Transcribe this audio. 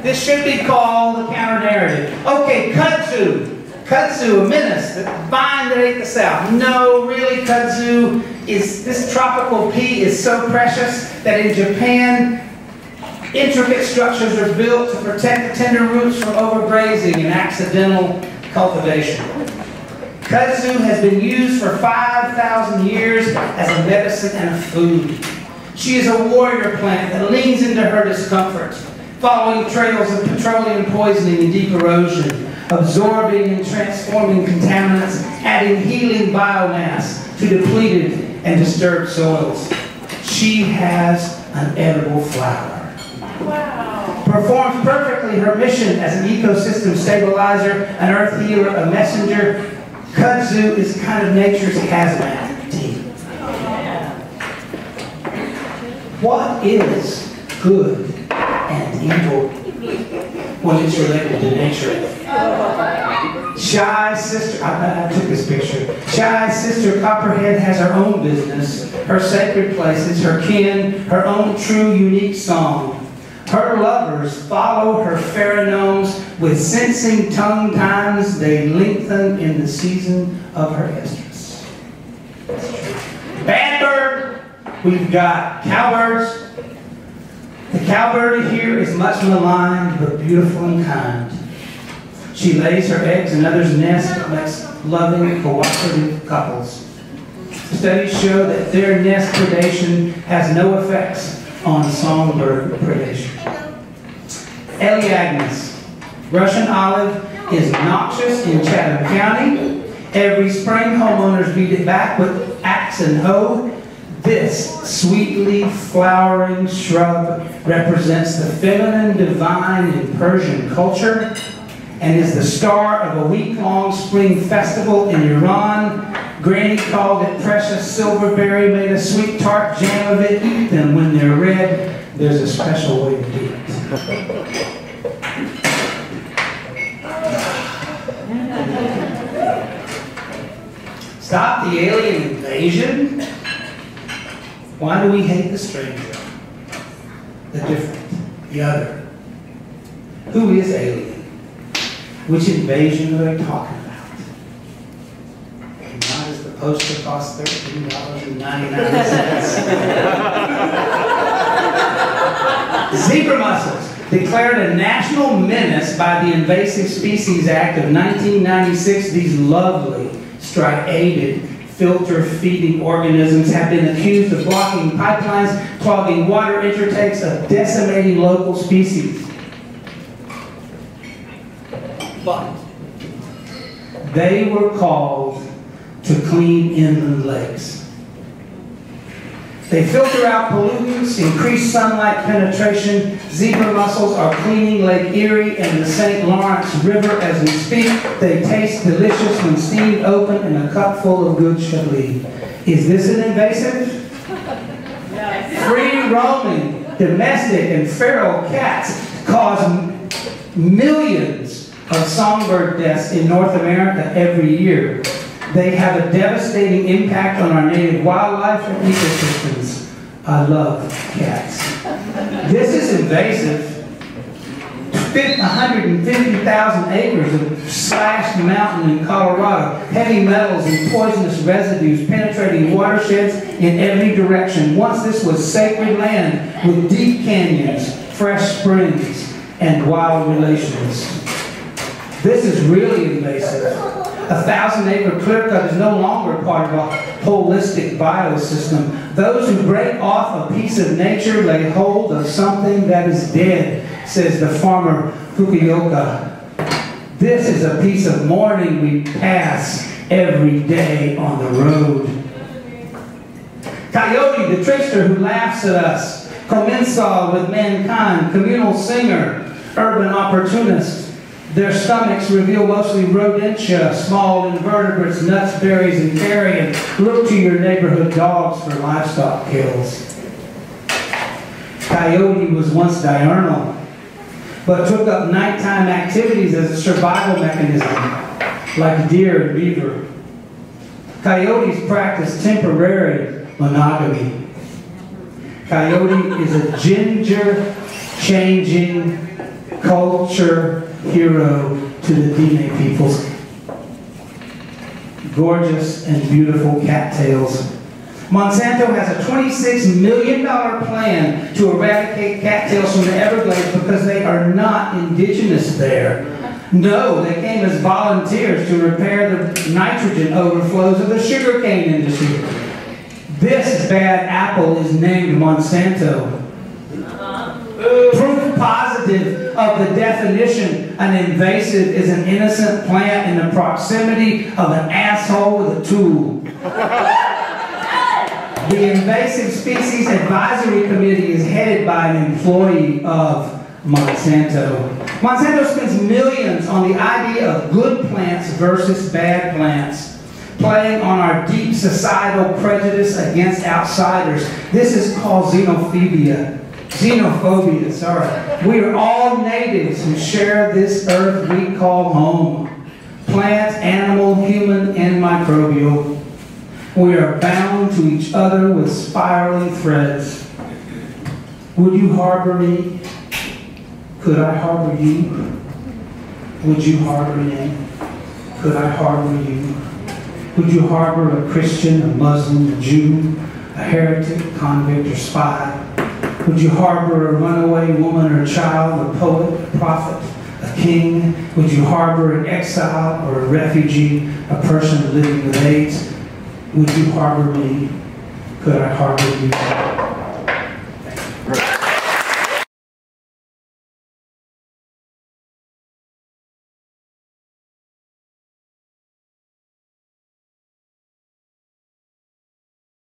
This should be called the counter-narrative. Okay, kudzu. Kudzu, a menace, the vine that ate the South. No, really, kudzu is, this tropical pea is so precious that in Japan, intricate structures are built to protect the tender roots from overgrazing and accidental cultivation. Kudzu has been used for 5,000 years as a medicine and a food. She is a warrior plant that leans into her discomfort, following trails of petroleum poisoning and deep erosion, absorbing and transforming contaminants, adding healing biomass to depleted and disturbed soils. She has an edible flower. Wow. Performs perfectly her mission as an ecosystem stabilizer, an earth healer, a messenger. Kudzu is kind of nature's hazmat team. What is good and evil when it's related to nature? Shy sister, I took this picture. Shy sister Copperhead has her own business, her sacred places, her kin, her own true unique song. Her lovers follow her pheromones with sensing tongue times they lengthen in the season of her estrus. Bad bird, we've got cowbirds. The cowbird here is much maligned but beautiful and kind. She lays her eggs in others' nests but makes loving, cooperative couples. Studies show that their nest predation has no effects on songbird predation. Elaeagnus, Russian olive, is noxious in Chatham County. Every spring, homeowners beat it back with axe and hoe. This sweetly flowering shrub represents the feminine divine in Persian culture and is the star of a week-long spring festival in Iran. Granny called it precious silverberry, made a sweet tart jam of it. Eat them when they're red. There's a special way to do it. Stop the alien invasion. Why do we hate the stranger? The different, the other. Who is alien? Which invasion are they talking about? And why does the poster cost $13.99? Zebra mussels, declared a national menace by the Invasive Species Act of 1996, these lovely, striated, filter-feeding organisms have been accused of blocking pipelines, clogging water intakes, of decimating local species. But they were called to clean inland lakes. They filter out pollutants, increase sunlight penetration. Zebra mussels are cleaning Lake Erie and the St. Lawrence River as we speak. They taste delicious when steamed open in a cup full of good chablis. Is this an invasive? Free roaming, domestic and feral cats cause millions of songbird deaths in North America every year. They have a devastating impact on our native wildlife and ecosystems. I love cats. This is invasive. 150,000 acres of slashed mountain in Colorado. Heavy metals and poisonous residues penetrating watersheds in every direction. Once this was sacred land with deep canyons, fresh springs, and wild relations. This is really invasive. A 1,000-acre clear-cut is no longer part of a holistic biosystem. Those who break off a piece of nature lay hold of something that is dead, says the farmer Fukuoka. This is a piece of mourning we pass every day on the road. Coyote, the trickster who laughs at us. Commensal with mankind, communal singer, urban opportunist. Their stomachs reveal mostly rodentia, small invertebrates, nuts, berries, and carrion. Look to your neighborhood dogs for livestock kills. Coyote was once diurnal, but took up nighttime activities as a survival mechanism, like deer and beaver. Coyotes practice temporary monogamy. Coyote is a ginger-changing culture hero to the Dine peoples. Gorgeous and beautiful cattails. Monsanto has a $26 million plan to eradicate cattails from the Everglades because they are not indigenous there. No, they came as volunteers to repair the nitrogen overflows of the sugarcane industry. This bad apple is named Monsanto. Proof positive of the definition, an invasive is an innocent plant in the proximity of an asshole with a tool. The Invasive Species Advisory Committee is headed by an employee of Monsanto. Monsanto spends millions on the idea of good plants versus bad plants, playing on our deep societal prejudice against outsiders. This is called xenophobia. Xenophobia, sorry. We are all natives who share this earth we call home. Plant, animal, human, and microbial. We are bound to each other with spiraling threads. Would you harbor me? Could I harbor you? Would you harbor me? Could I harbor you? Would you harbor a Christian, a Muslim, a Jew, a heretic, convict, or spy? Would you harbor a runaway woman or child, a poet, a prophet, a king? Would you harbor an exile or a refugee, a person living with AIDS? Would you harbor me? Could I harbor you?